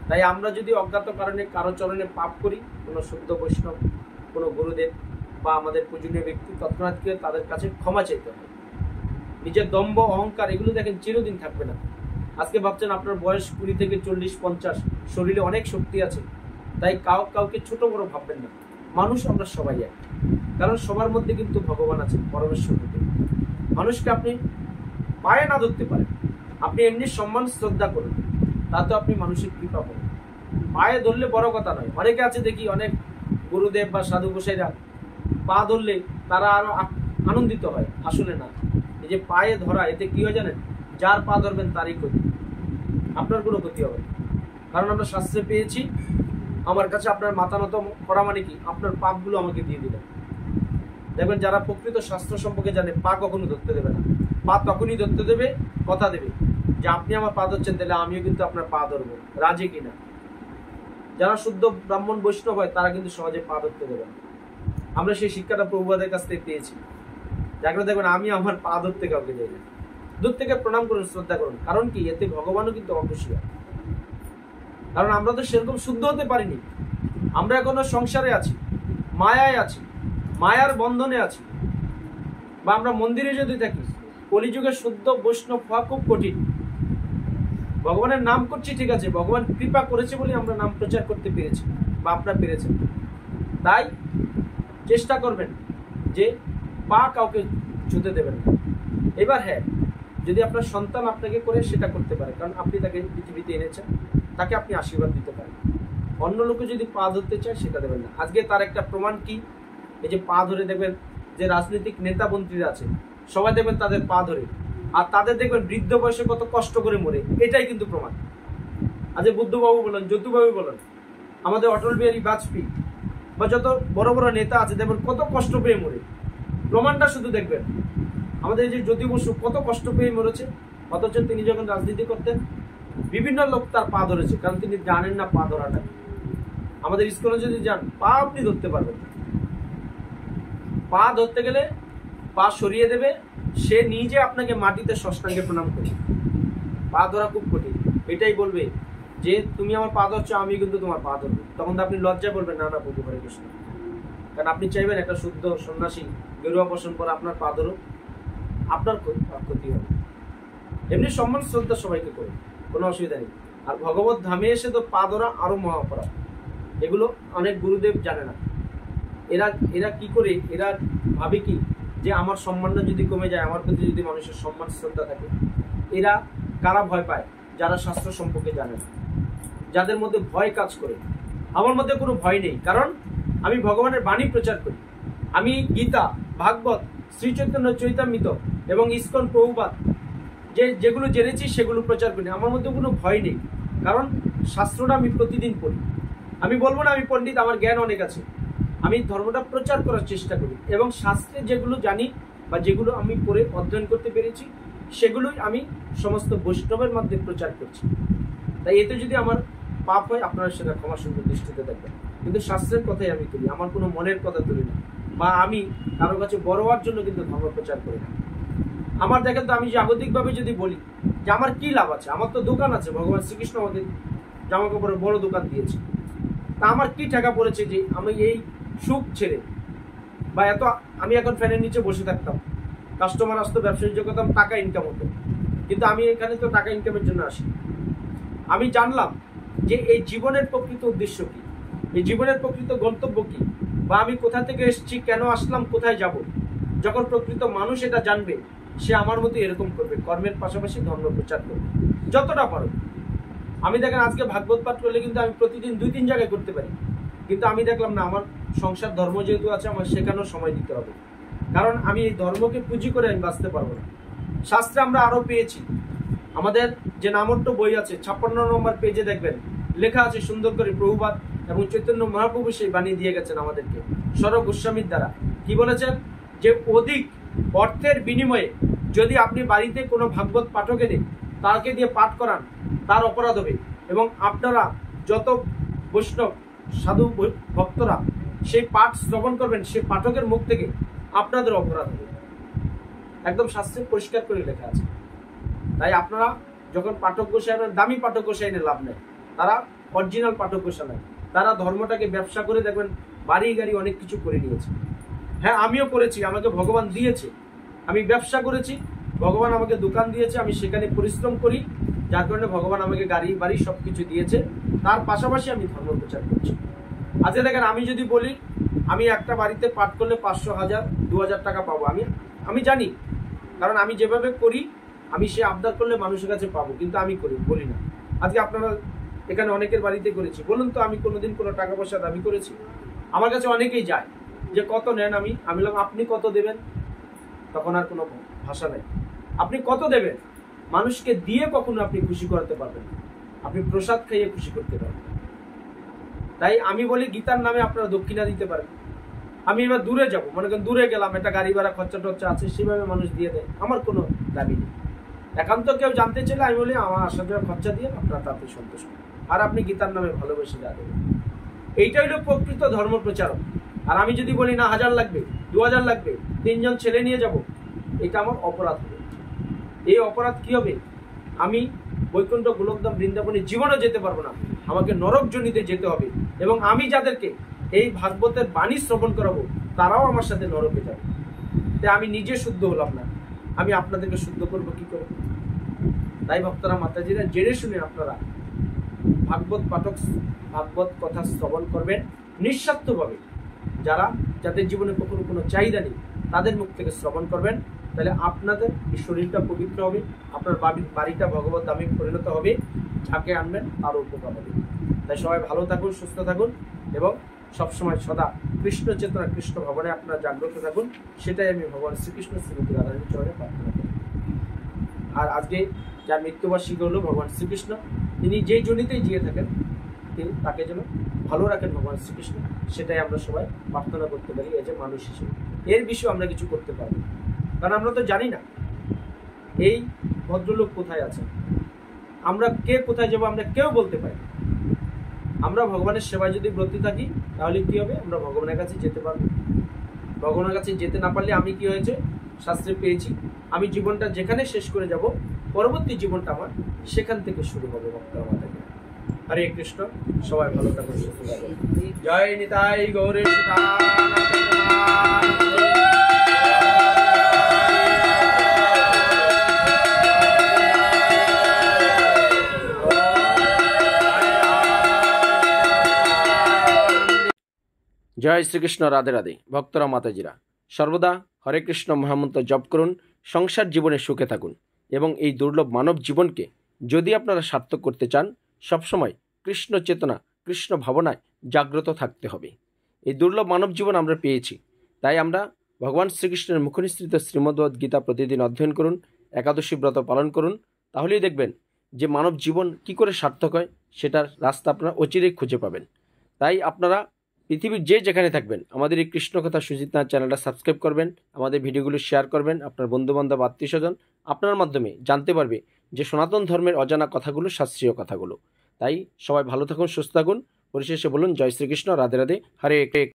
তাই আমরা যদি অজ্ঞাত কারণে কারো চরণে পাপ করি, কোনো শুদ্ধ বৈষ্ণব, কোনো গুরুদেব বা আমাদের পূজনীয় ব্যক্তি, তৎক্ষণাৎ তাদের কাছে ক্ষমা চাইতে হয়। নিজের দম্ভ অহংকার এগুলো দেখেন চিরদিন থাকবে না। আজকে ভাবছেন আপনার বয়স 20 থেকে 40-50, শরীরে অনেক শক্তি আছে, তাই কাউকে ছোট বড় ভাববেন না। মানুষ আমরা সবাই এক, কারণ সবার মধ্যে কিন্তু ভগবান আছে, পরমেশ্বর রূপে। মানুষকে আপনি পায়ে না ধরতে পারেন, আপনি এমনি সম্মান শ্রদ্ধা করুন, তাতে আপনি মানুষের কৃপা পাবেন। পায়ে ধরলে বড় কথা নয়। অনেকে আছে দেখি, অনেক গুরুদেব বা সাধু গোসাইরা পা ধরলে তারা আরো আনন্দিত হয়। আসলে না, এই যে পায়ে ধরা, এতে কি হয় জানেন? যার পা ধরবেন তারই ক্ষতি, আপনার কোনো ক্ষতি হবে। কারণ আমরা শাস্ত্রে পেয়েছি, আমার কাছে আপনার মাথা নত করা মানে কি, আপনার পাপগুলো আমাকে দিয়ে দিলেন। দেখবেন যারা প্রকৃত শাস্ত্র সম্পর্কে জানে, পা কখনো ধরতে দেবে না। পা তখনই ধরতে দেবে, কথা দেবে যে আপনি আমার পা ধরছেন, তাহলে আমিও কিন্তু আপনার পা ধরবো, রাজি কিনা। যারা শুদ্ধ ব্রাহ্মণ বৈষ্ণব হয় তারা কিন্তু সমাজে পা ধরতে দেবে না। আমরা সেই শিক্ষাটা প্রভুপাদের কাছ থেকে পেয়েছি। যাকে দেখবেন আমি আমার পা ধরতে কাউকে যাই না, দূর থেকে প্রণাম করুন, শ্রদ্ধা করুন। কারণ কি, এতে ভগবানও কিন্তু অবশ্যই হয়। কারণ আমরা তো সেরকম শুদ্ধ হতে পারিনি, আমরা এখনো সংসারে আছি, মায়ায় আছি, মায়ার বন্ধনে আছি। বা আমরা মন্দিরে যদি থাকি, কলিযুগে শুদ্ধ বৈষ্ণব হওয়া খুব কঠিন। ভগবানের নাম করছি ঠিক আছে, ভগবান কৃপা করেছে বলে আমরা নাম প্রচার করতে পেরেছি, বা আপনারা পেরেছেন। তাই চেষ্টা করবেন যে পা কাউকে ছুতে দেবেন না। এবার হ্যাঁ, যদি আপনার সন্তান আপনাকে করে, সেটা করতে পারে, কারণ আপনি তাকে পৃথিবীতে এনেছেন, তাকে আপনি আশীর্বাদ দিতে পারেন। অন্য লোকে যদি পা ধরতে চায়, সেটা দেবেন না। আজকে তার একটা প্রমাণ কি, এই যে পা ধরে দেখবেন যে রাজনৈতিক নেতা মন্ত্রীরা আছে, সবাই দেখবেন তাদের পা ধরে, আর তাদের দেখবেন বৃদ্ধ বয়সে কত কষ্ট করে মরে, এটাই কিন্তু প্রমাণ। আজ বুদ্ধবাবু বলেন, যদুবাবু বলেন, আমাদের অটল বিহারী বাজপেয়ী বা যত বড় বড় নেতা আছে, দেখবেন কত কষ্ট পেয়ে মরে। প্রমাণটা শুধু দেখবেন, আমাদের এই যে জ্যোতি বসু কত কষ্ট পেয়ে মরেছে, অথচ তিনি যখন রাজনীতি করতেন বিভিন্ন লোক তার পা ধরেছে, কারণ তিনি জানেন না পা ধরাটা। আমাদের স্কুলে যদি যান, পা আপনি ধরতে পারবেন না। পা ধরতে গেলে পা সরিয়ে দেবে, সে নিজে আপনাকে মাটিতে ষষ্ঠাঙ্গে প্রণাম করবে। পা ধরা খুব কঠিন। এটাই বলবে যে তুমি আমার পা ধরছো, আমি কিন্তু তোমার পা ধরবো। তখন তো আপনি লজ্জা বলবেন, না না প্রভু হরে কৃষ্ণ। কারণ আপনি চাইবেন একটা শুদ্ধ সন্ন্যাসী গেরুয়া পোষণ করে আপনার পা ধরো, আপনার ক্ষতি হবে। এমনি সম্মান শ্রদ্ধা সবাইকে করে, কোনো অসুবিধা নেই। আর ভগবত ধামে এসে তো পা ধরা আরো মহা অপরাধ। এগুলো অনেক গুরুদেব জানে না। এরা কি করে, এরা ভাবে কি যে আমার সম্মানটা যদি কমে যায়, আমার প্রতি যদি মানুষের সম্মান শ্রদ্ধা থাকে। এরা কারা ভয় পায়? যারা শাস্ত্র সম্পর্কে জানে না, যাদের মধ্যে ভয় কাজ করে। আমার মধ্যে কোনো ভয় নেই, কারণ আমি ভগবানের বাণী প্রচার করি। আমি গীতা, ভাগবত, শ্রী চৈতন্য চৈতামৃত এবং ইস্কন প্রভুপাদ যেগুলো জেনেছি সেগুলো প্রচার করি। আমার মধ্যে কোনো ভয় নেই, কারণ শাস্ত্রটা আমি প্রতিদিন পড়ি। আমি বলবো না আমি পণ্ডিত, আমার জ্ঞান অনেক আছে। আমি ধর্মটা প্রচার করার চেষ্টা করি, এবং শাস্ত্রে যেগুলো জানি বা যেগুলো আমি পড়ে অধ্যয়ন করতে পেরেছি, সেগুলোই আমি সমস্ত বৈষ্ণবের মধ্যে প্রচার করছি। তাই এতে যদি আমার পাপ হয়, আপনারা সেটা ক্ষমা সুন্দর দৃষ্টিতে দেখবেন। কিন্তু শাস্ত্রের কথাই আমি তুলি, আমার কোনো মনের কথা তুলি না, বা আমি কারো কাছে বড় হওয়ার জন্য কিন্তু ধর্ম প্রচার করি না। আমার দেখেন তো, আমি জাগতিকভাবে যদি বলি যে আমার কি লাভ আছে, আমার তো দোকান আছে, ভগবান শ্রীকৃষ্ণ আমাকে জামা কাপড়ের বড় দোকান দিয়েছে। তা আমার কি টাকা পড়েছে যে আমি এই সুখ ছেড়ে, বা এত আমি এখন ফ্যানের নিচে বসে থাকতাম, কাস্টমার আসতো, ব্যবসায়িক করতাম, টাকা ইনকাম হতো, কিন্তু আমি এখানে তো টাকা ইনকামের জন্য আসি। আমি জানলাম যে এই জীবনের প্রকৃত উদ্দেশ্য কি, এই জীবনের প্রকৃত গন্তব্য কি, বা আমি কোথা থেকে এসেছি, কেন আসলাম, কোথায় যাব। যখন প্রকৃত মানুষ এটা জানবে, সে আমার মতো এরকম করবে, কর্মের পাশাপাশি ধর্ম প্রচার করবে যতটা পারো। আমি দেখেন আজকে ভাগবত পাঠ করলে কিন্তু আমি প্রতিদিন 2-3 জায়গায় করতে পারি, কিন্তু আমি দেখলাম না, আমার সংসার ধর্ম যেহেতু আছে, আমার সেখানেও সময় দিতে হবে, কারণ আমি এই ধর্মকে পুঁজি করে আমি বাঁচতে পারবো না। শাস্ত্রে আমরা আরো পেয়েছি, আমাদের যে নামট্য বই আছে 56 নম্বর পেজে দেখবেন লেখা আছে সুন্দর করে, প্রভুপাদ এবং চৈতন্য মহাপ্রভু সেই বাণী দিয়ে গেছেন আমাদেরকে স্বর গোস্বামীর দ্বারা। কি বলেছেন? যে অধিক অর্থের বিনিময়ে যদি আপনি বাড়িতে কোনো ভাগবত পাঠক এনে তাকে দিয়ে পাঠ করান, তার অপরাধ হবে, এবং আপনারা যত বৈষ্ণব সাধু ভক্তরা সেই পাঠ শ্রবণ করবেন, সেই পাঠকের মুখ থেকে আপনাদের অপরাধ হবে। একদম শাস্ত্রে পরিষ্কার করে লেখা আছে। তাই আপনারা যখন পাঠক গোসাই, দামি পাঠক গোসাই এনে লাভ নেই, তারা অরিজিনাল পাঠক গোসালায়। তারা ধর্মটাকে ব্যবসা করে দেখবেন বাড়ি গাড়ি অনেক কিছু করে নিয়েছে। হ্যাঁ, আমিও করেছি, আমাকে ভগবান দিয়েছে, আমি ব্যবসা করেছি, ভগবান আমাকে দোকান দিয়েছে, আমি সেখানে পরিশ্রম করি, যার কারণে ভগবান আমাকে গাড়ি বাড়ি সবকিছু দিয়েছে। তার পাশাপাশি আমি ধর্ম প্রচার করছি। আজকে দেখেন, আমি যদি বলি আমি একটা বাড়িতে পাঠ করলে 500, 1000, 2000 টাকা পাবো, আমি জানি, কারণ আমি যেভাবে করি, আমি সে আবদার করলে মানুষের কাছে পাবো, কিন্তু আমি করি বলি না। আজকে আপনারা এখানে অনেকের বাড়িতে করেছি, বলুন তো আমি কোনোদিন কোনো টাকা পয়সা দাবি করেছি? আমার কাছে অনেকেই যায় যে কত নেন, আমি বললাম আপনি কত দেবেন, তখন আর কোনো ভাষা নেই। আপনি কত দেবেন? মানুষকে দিয়ে কখনো আপনি খুশি করাতে পারবেন না, আপনি প্রসাদ খাইয়ে খুশি করতে পারবেন। তাই আমি বলি গীতার নামে আপনারা দক্ষিণা দিতে পারেন। আমি এবার দূরে যাব, মনে করেন দূরে গেলাম, একটা গাড়ি ভাড়া খরচা টরচা আছে, সেভাবে মানুষ দিয়ে দেয়, আমার কোনো দাবি নেই। একান্ত কেউ জানতে চাইলে আমি বলি আমার আসা যাওয়ার খরচা দিয়ে আপনারা তাতে সন্তুষ্ট, আর আপনি গীতার নামে ভালোবেসে দেবেন। এইটাই হলো প্রকৃত ধর্ম প্রচারক। আর আমি যদি বলি না 1000 লাগবে, 2000 লাগবে, 3 জন ছেলে নিয়ে যাব, এটা আমার অপরাধ হবে। এই অপরাধ কি হবে? আমি বৈকুণ্ঠ গোলকধাম বৃন্দাবনে জীবনও যেতে পারবো না, আমাকে নরক জনিতে যেতে হবে। এবং আমি যাদেরকে এই ভাগবতের বাণী শ্রবণ করাবো, তারাও আমার সাথে নরকে যাবে। তাই আমি নিজে শুদ্ধ হলাম না, আমি আপনাদেরকে শুদ্ধ করবো কি করে? তাই ভক্তরা, মাতাজিরা, জেনে শুনে আপনারা ভাগবত পাঠক, ভাগবত কথা শ্রবণ করবেন নিঃস্বার্থভাবে। যাদের জীবনে কখনো কোনো চাহিদা নেই, তাদের মুখ থেকে শ্রবণ করবেন। তাহলে আপনাদের এই শরীরটা পবিত্র হবে, আপনার বাড়িটা ভগবত ধামে পরিণত হবে, যাকে আনবেন তারও উপকার হবে। তাই সবাই ভালো থাকুন, সুস্থ থাকুন, এবং সবসময় সদা কৃষ্ণ চেতনা, কৃষ্ণ ভাবনে আপনারা জাগ্রত থাকুন। সেটাই আমি ভগবান শ্রীকৃষ্ণ শ্রীমতী রাধারানীর চরণে প্রার্থনা করি। আর আজকে যার মৃত্যুবার্ষিকী হলো ভগবান শ্রীকৃষ্ণ, তিনি যেই জনিতেই জিয়ে থাকেন, তিনি তাকে যেন ভালো রাখেন ভগবান শ্রীকৃষ্ণ, সেটাই আমরা সবাই প্রার্থনা করতে পারি এই যে মানুষ হিসেবে। এর বিষয়ে আমরা কিছু করতে পারবো, কারণ আমরা তো জানি না এই ভদ্রলোক কোথায় আছে, আমরা কে কোথায় যাবো আমরা কেউ বলতে পারি। আমরা ভগবানের সেবায় যদি ব্রতী থাকি, তাহলে কি হবে? আমরা ভগবানের কাছে যেতে পারবো। ভগবানের কাছে যেতে না পারলে আমি কি হয়েছে? শাস্ত্রে পেয়েছি, আমি জীবনটা যেখানে শেষ করে যাব, পরবর্তী জীবনটা আমার সেখান থেকে শুরু হবে। ভক্তরা মাতাকে হরে কৃষ্ণ, সবাই ভালো থাকুন, সুস্থ থাকুন। জয় নিতাই গৌরে জয় শ্রীকৃষ্ণ। রাধে রাধে। ভক্তরা, মাতাজিরা, সর্বদা হরে কৃষ্ণ মহামন্ত্র জপ করুন, সংসার জীবনে সুখে থাকুন, এবং এই দুর্লভ মানব জীবনকে যদি আপনারা সার্থক করতে চান, সবসময় কৃষ্ণ চেতনা, কৃষ্ণ ভাবনায় জাগ্রত থাকতে হবে। এই দুর্লভ মানব জীবন আমরা পেয়েছি, তাই আমরা ভগবান শ্রীকৃষ্ণের মুখনিসৃত শ্রীমদ্ভগবদ্ গীতা প্রতিদিন অধ্যয়ন করুন, একাদশী ব্রত পালন করুন, তাহলেই দেখবেন যে মানব জীবন কি করে সার্থক হয়, সেটার রাস্তা আপনারা অচিরেই খুঁজে পাবেন। তাই আপনারা পৃথিবীর যে যেখানে থাকবেন, আমাদের এই কৃষ্ণকথা সুজিত নাথ চ্যানেলটা সাবস্ক্রাইব করবেন, আমাদের ভিডিওগুলো শেয়ার করবেন, আপনার বন্ধুবান্ধব, আত্মীয় স্বজন আপনার মাধ্যমে জানতে পারবে যে সনাতন ধর্মের অজানা কথাগুলো, শাস্ত্রীয় কথাগুলো। তাই সবাই ভালো থাকুন, সুস্থ থাকুন। পরিশেষে বলুন জয় শ্রীকৃষ্ণ, রাধে রাধে, হরে